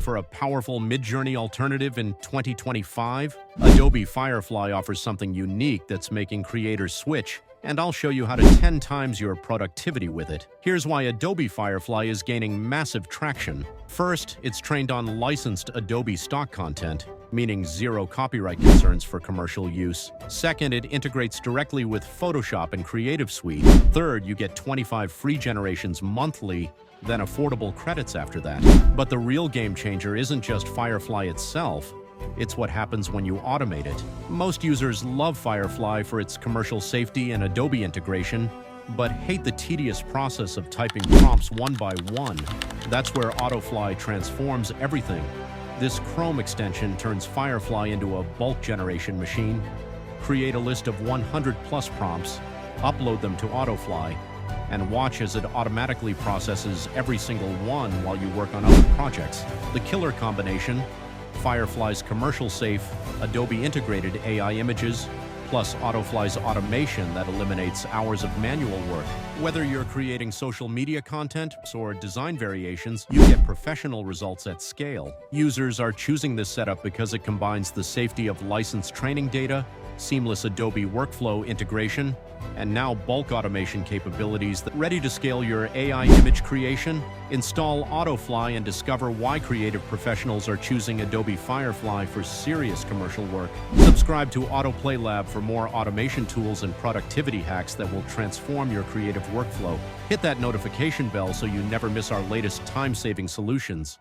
for a powerful Midjourney alternative in 2025? Adobe Firefly offers something unique that's making creators switch, and I'll show you how to 10 times your productivity with it. Here's why Adobe Firefly is gaining massive traction. First, it's trained on licensed Adobe stock content, meaning zero copyright concerns for commercial use. Second, it integrates directly with Photoshop and Creative Suite. Third, you get 25 free generations monthly, then affordable credits after that. But the real game changer isn't just Firefly itself. It's what happens when you automate it. Most users love Firefly for its commercial safety and Adobe integration, but hate the tedious process of typing prompts one by one. That's where AutoFly transforms everything. This Chrome extension turns Firefly into a bulk generation machine. Create a list of 100+ prompts, upload them to AutoFly, and watch as it automatically processes every single one while you work on other projects. The killer combination: Firefly's commercial-safe, Adobe-integrated AI images, plus AutoFly's automation that eliminates hours of manual work. Whether you're creating social media content or design variations, you get professional results at scale. Users are choosing this setup because it combines the safety of licensed training data, seamless Adobe workflow integration, and now bulk automation capabilities that ready to scale your AI image creation. Install AutoFly and discover why creative professionals are choosing Adobe Firefly for serious commercial work. Subscribe to Autoplay Lab for more automation tools and productivity hacks that will transform your creative workflow. Hit that notification bell so you never miss our latest time-saving solutions.